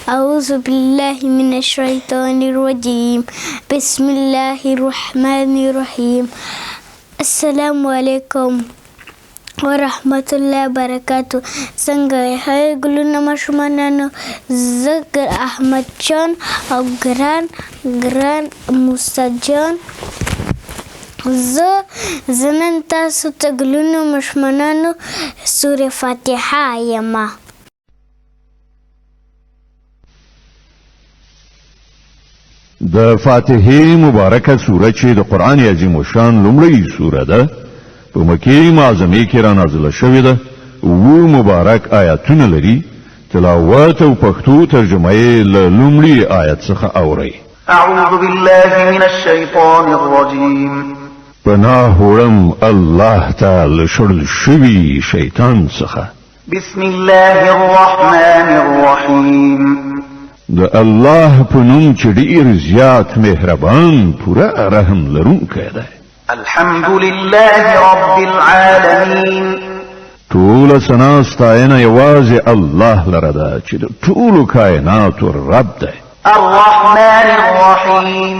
أعوذ بالله من الشيطان الرجيم بسم الله الرحمن الرحيم السلام علیکم ورحمة الله وبرکاته. څنګه هی ګلونه ماشومانانو، زه احمد جان او ګران موسی جان زه نن تاسو ته ګلونه ماشومانانو سورة فاتحه یمه. د فاتحه مبارکه سوره چې د قران عظیم شان لومړی سوره ده په مکه معظمه کې را نازله شوې ده او مبارک آیاتونه لري. تلاوت او پښتو ترجمه یې له لومړي آیت څخه اوري. اعوذ بالله من الشیطان الرجیم. پناه وړم الله تعالی شړل شوی شیطان څخه. بسم الله الرحمن الرحیم. د الله په نوم چې ډیر زیات مهربان پوره رحم لرونکی دی. الحمد لله رب العالمین. ټول ثنا ستاینه یوازې الله لره ده چې د ټولو کائناتو رب دی. الرحمن الرحیم.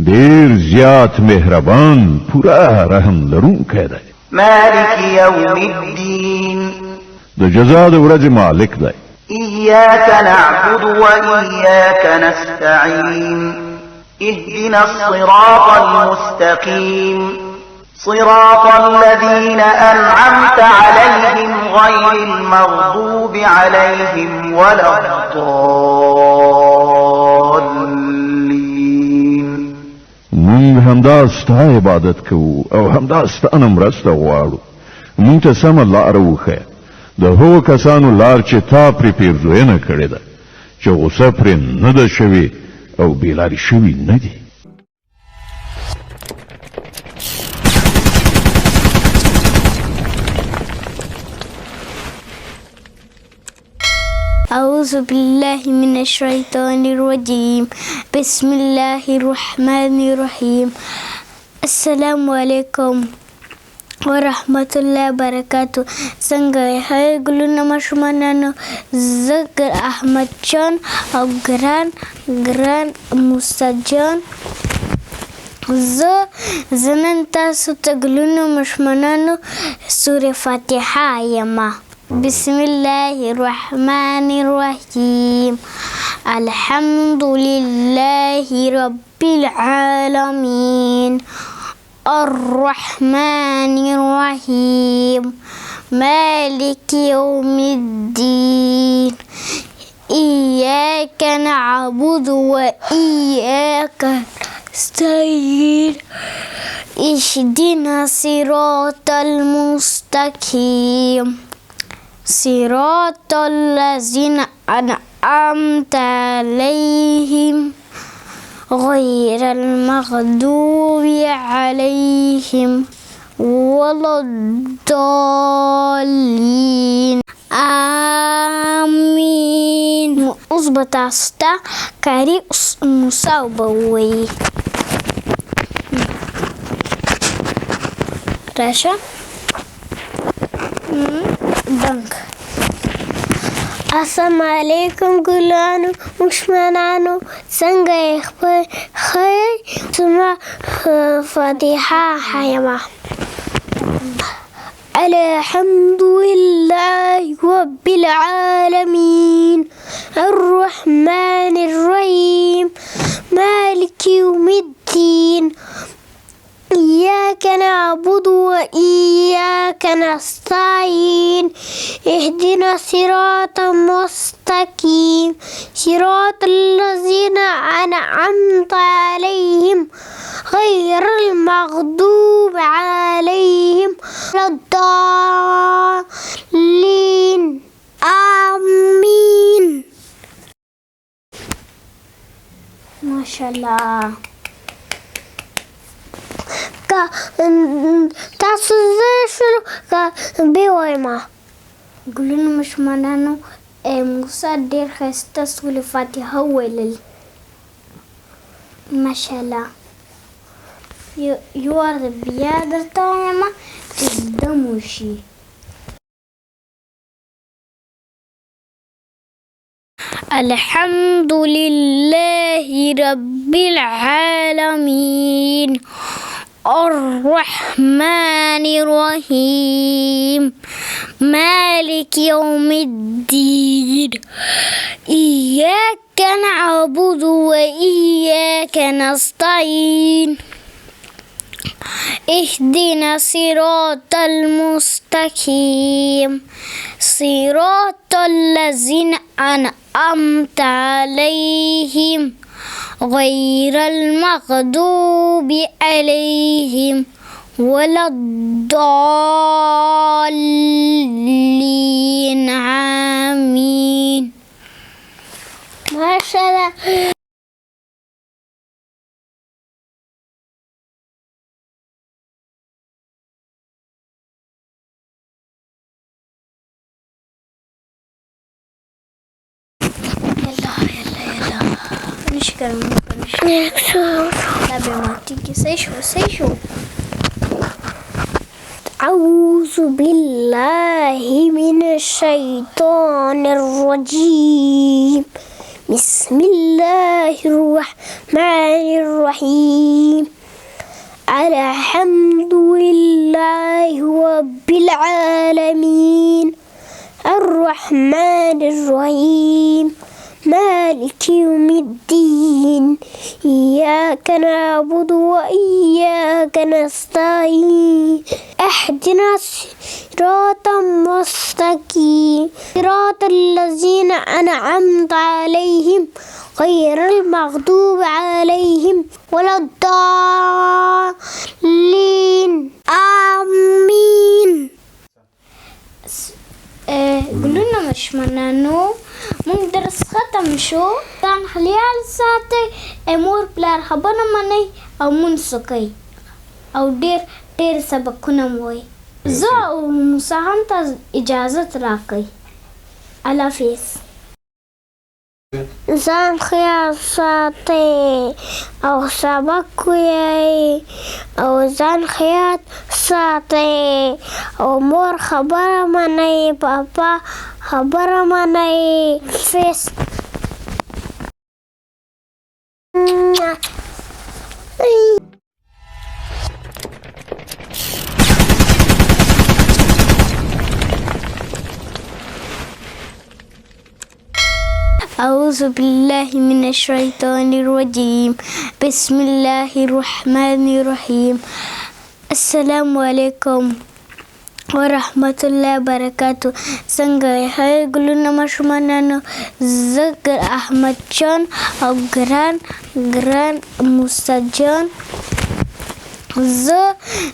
ډیر زیات مهربان پوره رحم لرونکی دی. مالک یوم الدین. د جزا د ورځې مالک دی. إياك نعبد وإياك نستعين. اهدنا الصراط المستقيم صراط الذين أنعمت عليهم غير المغضوب عليهم ولا الضالين. مونږ همدا ستا عبادت کوو او همدا ستا نه مرسته غواړو. مونږ ته سمه لاره وښیه، د هغو کسانو لار چې تا پرې پیرزوینه کړې ده، چې غصه پرې نه ده شوې او بېلارې شوي نه دي. أعوذ بالله من الشيطان الرجيم بسم الله الرحمن الرحيم السلام علیکم ورحمة الله وبرکاته. څنګه هی ګلونه ماشومانانو، زه احمد جان او ګران موسی جان زه نن تاسو ته ګلونه ماشومانانو سورة فاتحه یمه. بسم الله الرحمن الرحيم الحمد لله رب العالمين الرحمن الرحيم مالك يوم الدين إياك نعبد وإياك نستعين اهدنا الصراط المستقيم صراط الذين أنعمت عليهم غير المغضوب عليهم ولا الضالين آمين. اوس به تاسو ته کاري موسی وبوي. راشه بنک. السلام علیکم ګلانو ماشومانانو، څنګه یې خپل ښه؟ زما فاتحه یمه. الحمد لله رب العالمين الرحمن الرحيم مالك يوم الدين إياك نعبد وإياك نستعين اهدنا الصراط المستقيم صراط الذين أنعمت عليهم غير المغضوب عليهم ولا الضالين آمين. ما شاء الله. تاسو زه شروع بې وایم. ګلونه ماشومانانو، موسی ډېر ښایسته سورة فاتحه وویلل. ماشاءالله. یو وار بیا درته وایم چې زده مو شي. الحمد لله رب العالمين الرحمن الرحيم مالك يوم الدين إياك نعبد وإياك نستعين اهدنا صراط المستقيم صراط الذين أنعمت عليهم غير المغضوب عليهم ولا الضالين آمين. ما شاء الله. أعوذ بالله من الشيطان الرجيم بسم الله الرحمن الرحيم الحمد لله رب العالمين الرحمن الرحيم مالك يوم الدين إياك نعبد وإياك نستعين اهدنا الصراط المستقيم صراط الذين أنعمت عليهم غير المغضوب عليهم ولا الضالين آمين. قلنا مش منانو مونږ درس ختم شو ځان خیال ساتئ مور پلار خبره منئ او مونځ کوئ او ډېر سبقونه مو وایي. زه او موسی هم ته اجازت راکئ. الله حافظ. ځان خیال ساتئ او سبق وایئ او ځان خیال ساتئ او مور خبره منئ پاپا خبره منئ. فیس أعوذ بالله من الشيطان الرجيم بسم الله الرحمن الرحيم السلام عليكم ورحمة الله وبركاته. څنګه هاي ګلونه ماشومانانو، زه احمد جان او ګران موسی جان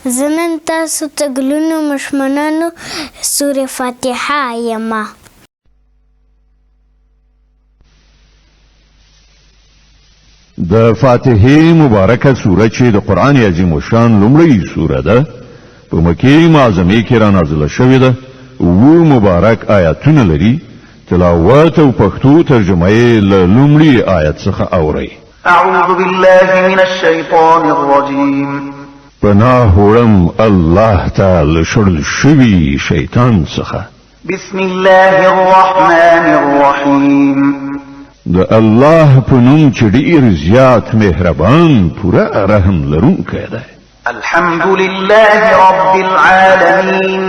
زه نن تاسو ته ګلونه ماشومانانو سورة فاتحه یما. د فاتحه مبارکه سوره چې د قرآن عظیم شان لومړی سوره ده په مکه معظمه کې را نازله شوې ده. و مبارک آیاتونه لري. تلاوت او پښتو ترجمه یې له لومړي آیت څخه اورئ. أعوذ بالله من الشيطان الرجيم. پناه وړم الله تعالی شړل شوي شیطان څخه. بسم الله الرحمن الرحيم. د الله په نوم چې ډېر زیات مهربان پوره رحم لرونکی دی. الحمد لله رب العالمين.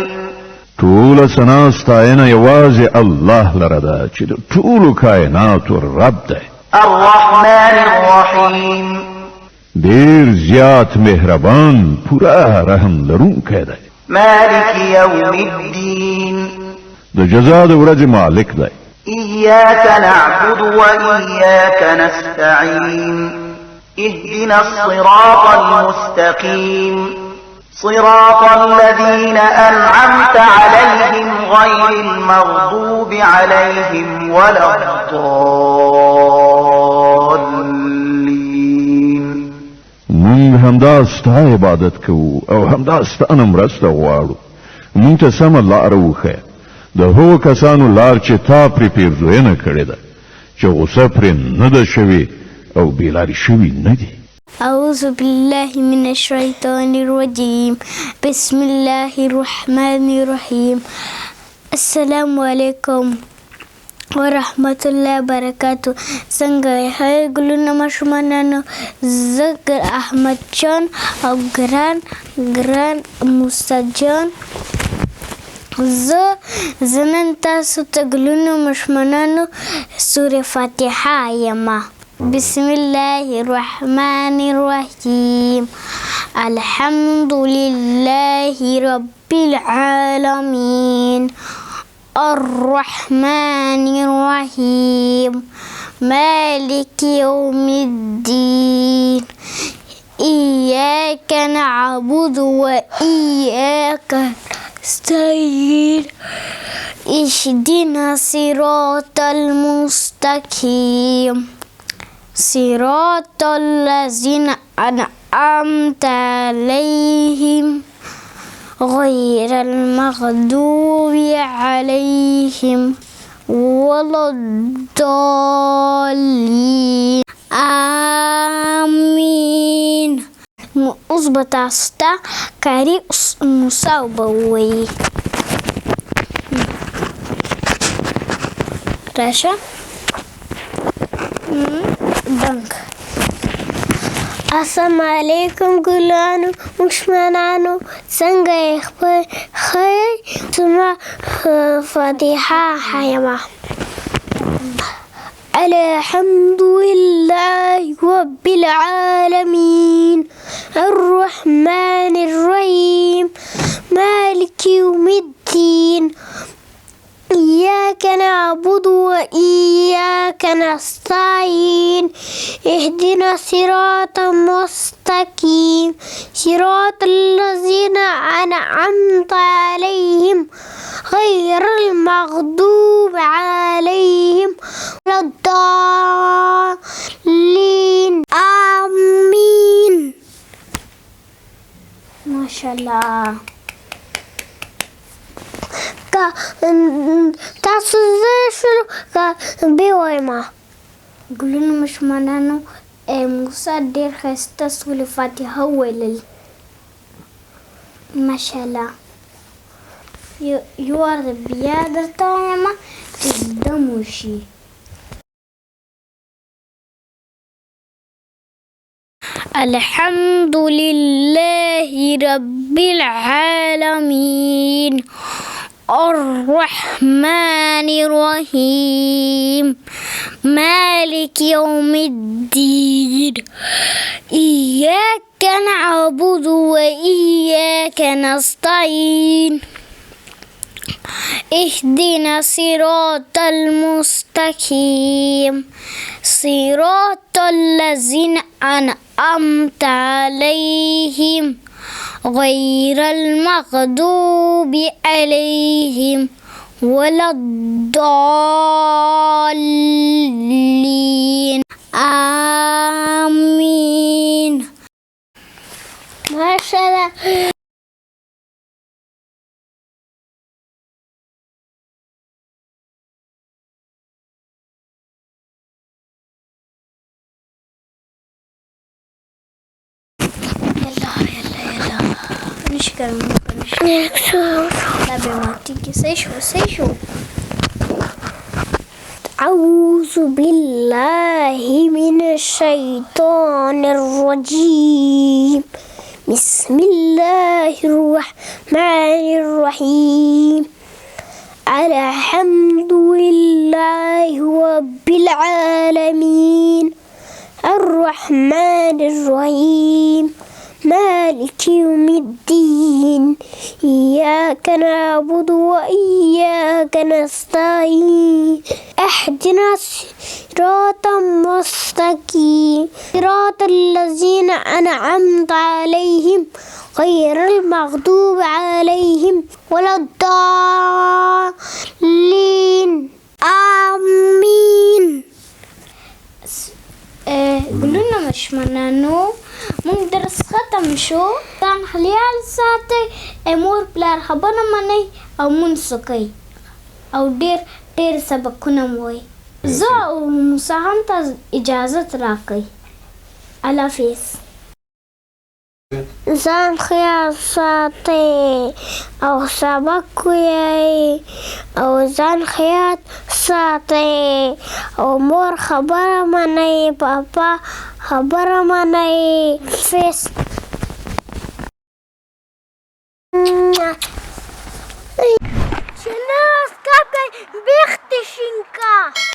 ټول ثنا ستاینه یوازې الله لره ده چې د ټولو کائناتو رب دی. الرحمن الرحيم. ډېر زیات مهربان پوره رحم لرونکی دی. مالك يوم الدين. د جزا د ورځې مالک دی. إياك نعبد وإياك نستعين اهدنا الصراط المستقيم صراط الذين أنعمت عليهم غير المغضوب عليهم ولا الضالين. مونږ همدا ستا عبادت کوو او همدا ستا نه مرسته غواړو. مونږ ته سمه لاره وښیه. د هغو کسانو لار چې تا پرې پیرزوینه کړې ده چې غصه پرې نه ده شوې او بېلارې شوي نه دي. أعوذ بالله من الشيطان الرجيم بسم الله الرحمن الرحيم السلام عليكم ورحمة الله وبركاته. څنګه هاي ګلونه ماشومانانو، زه احمد جان او ګران موسی جان، زه نن تاسو ته ګلونه ماشومانانو سورة فاتحه یما. بسم الله الرحمن الرحيم. الحمد لله رب العالمين الرحمن الرحيم مالك يوم الدين إياك نعبد وإياك نستعين اهدنا الصراط المستقيم صراط الذين أنعمت عليهم غير المغضوب عليهم ولا الضالين آمين. اوس به تاسو ته کاري موسی وبوي. راشه دنګ. السلام علیکم ګلانو ماشومانانو، څنګه یې ښه؟ زما فاتحه یمه. الحمد لله رب العالمين الرحمن الرحيم مالك يوم الدين إياك نعبد وإياك نستعين اهدنا الصراط المستقيم صراط الذين أنعمت عليهم غير المغضوب عليهم ولا الضالين آمين. ما شاء الله. تاسو زه شروع بیا وایم. ګلونه ماشومانانو موسی ډېر ښایسته سورة فاتحه وویلل. ماشاءالله. یو وار بیا درته وایم چې زده مو شي. الحمد لله رب العالمين الرحمن الرحيم مالك يوم الدين إياك نعبد وإياك نستعين اهدنا الصراط المستقيم صراط الذين أنعمت عليهم غير المغضوب عليهم ولا الضالين آمين. ما شاء الله. أعوذ بالله من الشيطان الرجيم. بسم الله الرحمن الرحيم. الحمد لله رب العالمين الرحمن الرحيم مالك يوم الدين إياك نعبد وإياك نستعين اهدنا الصراط المستقيم صراط الذين أنعمت عليهم غير المغضوب عليهم ولا الضالين آمين. ګلونه ماشومانانو مونږ درس ختم شو. ځان خیال ساتئ، مور پلار خبره منئ او مونځ وکئ او ډېر سبقونه مو وایئ. زه او موسی هم ته اجازت راکئ. الله حافظ. ځان خیال ساتئ او سبق ویئ او ځان خیال ساتئ او مور خبره منئ، پاپا خبره منئ.